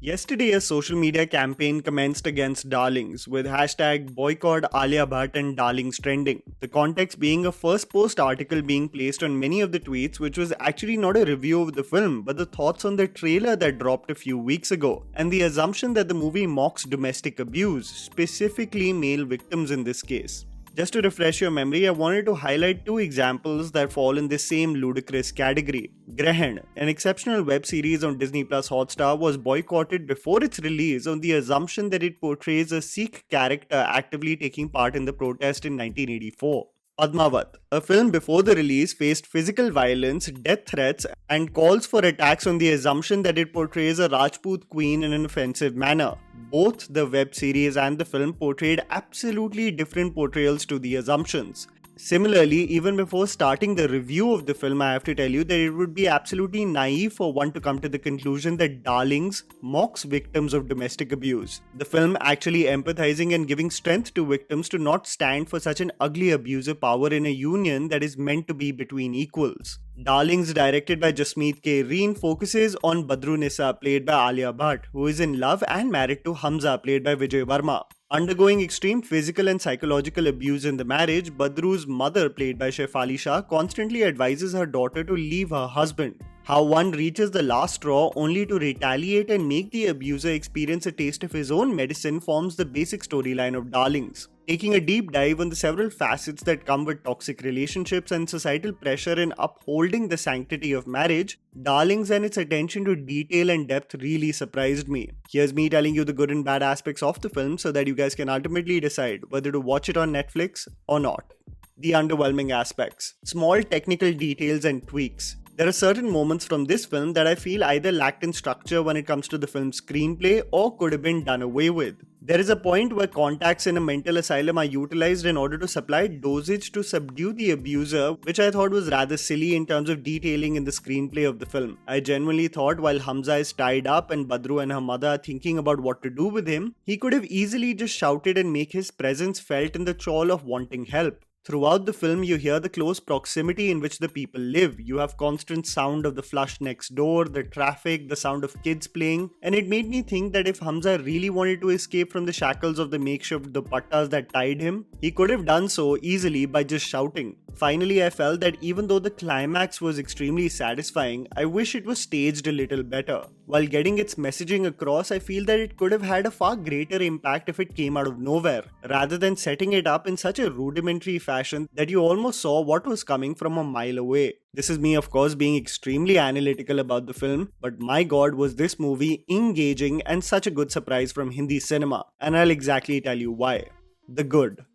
Yesterday, a social media campaign commenced against darlings with hashtag boycott Alia Bhatt and darlings trending. The context being a first post article being placed on many of the tweets, which was actually not a review of the film, but the thoughts on the trailer that dropped a few weeks ago, and the assumption that the movie mocks domestic abuse, specifically male victims in this case. Just to refresh your memory, I wanted to highlight two examples that fall in this same ludicrous category. Grahan, an exceptional web series on Disney Plus Hotstar, was boycotted before its release on the assumption that it portrays a Sikh character actively taking part in the protest in 1984. Padmavat, a film before the release, faced physical violence, death threats, and calls for attacks on the assumption that it portrays a Rajput queen in an offensive manner. Both the web series and the film portrayed absolutely different portrayals to the assumptions. Similarly, even before starting the review of the film, I have to tell you that it would be absolutely naive for one to come to the conclusion that Darlings mocks victims of domestic abuse. The film actually empathizing and giving strength to victims to not stand for such an ugly abusive power in a union that is meant to be between equals. Darlings, directed by Jasmeet K. Reen, focuses on Badrunissa, played by Alia Bhatt, who is in love and married to Hamza, played by Vijay Verma. Undergoing extreme physical and psychological abuse in the marriage, Badru's mother, played by Shefali Shah, constantly advises her daughter to leave her husband. How one reaches the last straw only to retaliate and make the abuser experience a taste of his own medicine forms the basic storyline of Darlings. Taking a deep dive on the several facets that come with toxic relationships and societal pressure in upholding the sanctity of marriage, Darlings and its attention to detail and depth really surprised me. Here's me telling you the good and bad aspects of the film so that you guys can ultimately decide whether to watch it on Netflix or not. The underwhelming aspects. Small technical details and tweaks. There are certain moments from this film that I feel either lacked in structure when it comes to the film's screenplay or could have been done away with. There is a point where contacts in a mental asylum are utilized in order to supply dosage to subdue the abuser, which I thought was rather silly in terms of detailing in the screenplay of the film. I genuinely thought while Hamza is tied up and Badru and her mother are thinking about what to do with him, he could have easily just shouted and make his presence felt in the chawl of wanting help. Throughout the film, you hear the close proximity in which the people live. You have constant sound of the flush next door, the traffic, the sound of kids playing, and it made me think that if Hamza really wanted to escape from the shackles of the makeshift dupattas that tied him, he could have done so easily by just shouting. Finally, I felt that even though the climax was extremely satisfying, I wish it was staged a little better. While getting its messaging across, I feel that it could have had a far greater impact if it came out of nowhere, rather than setting it up in such a rudimentary fashion that you almost saw what was coming from a mile away. This is me, of course, being extremely analytical about the film, but my god, was this movie engaging and such a good surprise from Hindi cinema, and I'll exactly tell you why. The good.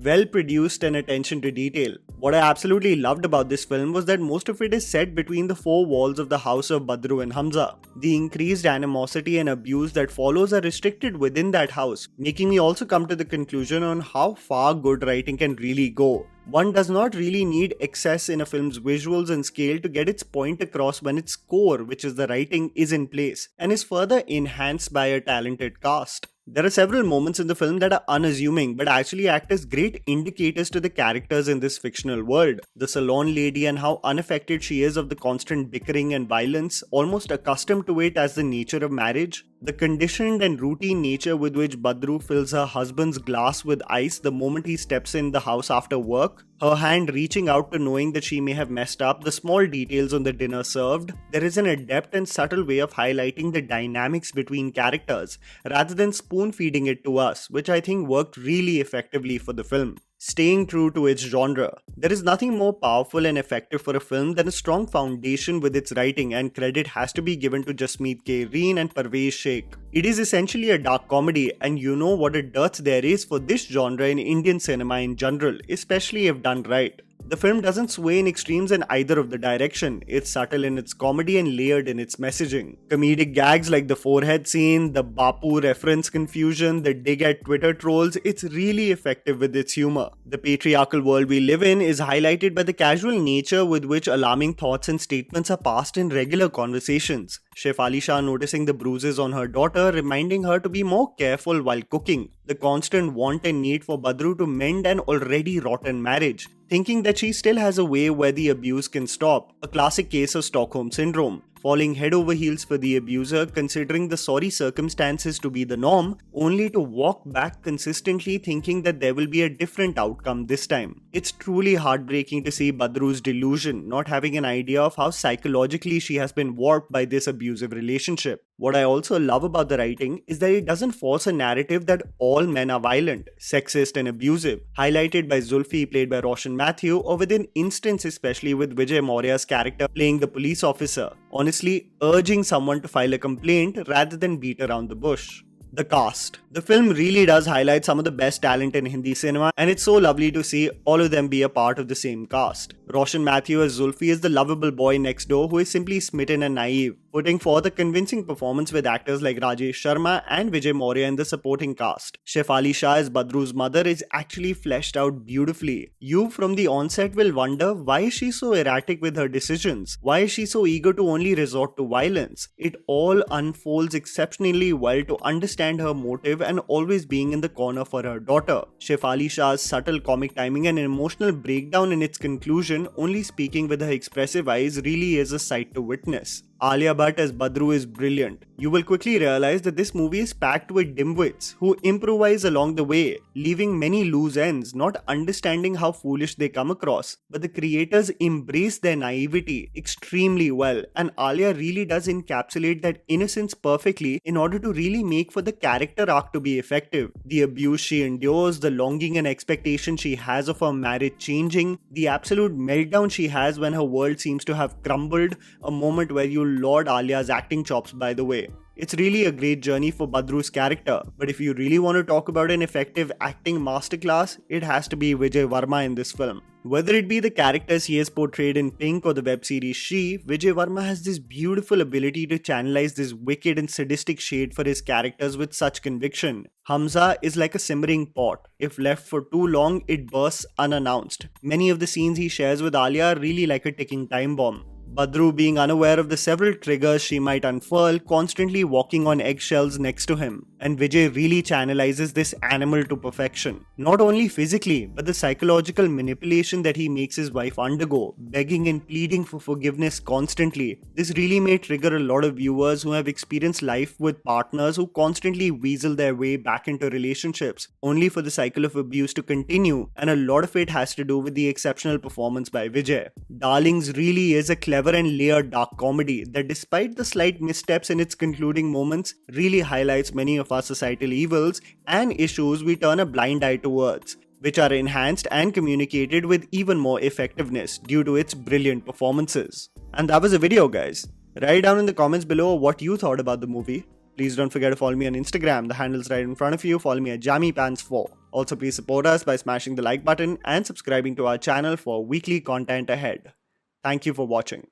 Well produced and attention to detail. What I absolutely loved about this film was that most of it is set between the four walls of the house of Badru and Hamza. The increased animosity and abuse that follows are restricted within that house, making me also come to the conclusion on how far good writing can really go. One does not really need excess in a film's visuals and scale to get its point across when its core, which is the writing, is in place and is further enhanced by a talented cast. There are several moments in the film that are unassuming but actually act as great indicators to the characters in this fictional world. The salon lady and how unaffected she is of the constant bickering and violence, almost accustomed to it as the nature of marriage. The conditioned and routine nature with which Badru fills her husband's glass with ice the moment he steps in the house after work. Her hand reaching out to knowing that she may have messed up, the small details on the dinner served. There is an adept and subtle way of highlighting the dynamics between characters, rather than spoon-feeding it to us, which I think worked really effectively for the film. Staying true to its genre. There is nothing more powerful and effective for a film than a strong foundation with its writing, and credit has to be given to Jasmeet K. Reen and Parvez Sheikh. It is essentially a dark comedy, and you know what a dearth there is for this genre in Indian cinema in general, especially if done right. The film doesn't sway in extremes in either of the direction. It's subtle in its comedy and layered in its messaging. Comedic gags like the forehead scene, the Bapu reference confusion, the dig at Twitter trolls, it's really effective with its humor. The patriarchal world we live in is highlighted by the casual nature with which alarming thoughts and statements are passed in regular conversations. Shefali Shah noticing the bruises on her daughter, reminding her to be more careful while cooking. The constant want and need for Badru to mend an already rotten marriage, thinking that she still has a way where the abuse can stop, a classic case of Stockholm Syndrome. falling head over heels for the abuser, considering the sorry circumstances to be the norm, only to walk back consistently thinking that there will be a different outcome this time. It's truly heartbreaking to see Badru's delusion, not having an idea of how psychologically she has been warped by this abusive relationship. What I also love about the writing is that it doesn't force a narrative that all men are violent, sexist and abusive, highlighted by Zulfi played by Roshan Mathew, or within instance especially with Vijay Maurya's character playing the police officer, honestly urging someone to file a complaint rather than beat around the bush. The cast. The film really does highlight some of the best talent in Hindi cinema, and it's so lovely to see all of them be a part of the same cast. Roshan Mathew as Zulfi is the lovable boy next door who is simply smitten and naive, putting forth a convincing performance with actors like Rajesh Sharma and Vijay Maurya in the supporting cast. Shefali Shah as Badru's mother is actually fleshed out beautifully. You from the onset will wonder, why is she so erratic with her decisions? Why is she so eager to only resort to violence? It all unfolds exceptionally well to understand her motive and always being in the corner for her daughter. Shefali Shah's subtle comic timing and emotional breakdown in its conclusion, only speaking with her expressive eyes, really is a sight to witness. Alia Bhatt as Badru is brilliant. You will quickly realize that this movie is packed with dimwits who improvise along the way, leaving many loose ends, not understanding how foolish they come across. But the creators embrace their naivety extremely well, and Alia really does encapsulate that innocence perfectly in order to really make for the character arc to be effective. The abuse she endures, the longing and expectation she has of her marriage changing, the absolute meltdown she has when her world seems to have crumbled, a moment where you laud Alia's acting chops, by the way. It's really a great journey for Badru's character, but if you really want to talk about an effective acting masterclass, it has to be Vijay Verma in this film. Whether it be the characters he has portrayed in Pink or the web series She, Vijay Verma has this beautiful ability to channelize this wicked and sadistic shade for his characters with such conviction. Hamza is like a simmering pot. If left for too long, it bursts unannounced. Many of the scenes he shares with Alia are really like a ticking time bomb. Badru being unaware of the several triggers she might unfurl, constantly walking on eggshells next to him. And Vijay really channelizes this animal to perfection. Not only physically, but the psychological manipulation that he makes his wife undergo, begging and pleading for forgiveness constantly. This really may trigger a lot of viewers who have experienced life with partners who constantly weasel their way back into relationships, only for the cycle of abuse to continue, and a lot of it has to do with the exceptional performance by Vijay. Darlings really is a clever and layered dark comedy that, despite the slight missteps in its concluding moments, really highlights many of our societal evils and issues we turn a blind eye towards, which are enhanced and communicated with even more effectiveness due to its brilliant performances. And that was the video, guys. Write down in the comments below what you thought about the movie. Please don't forget to follow me on Instagram, the handle's right in front of you. Follow me at JammyPants4. Also, please support us by smashing the like button and subscribing to our channel for weekly content ahead. Thank you for watching.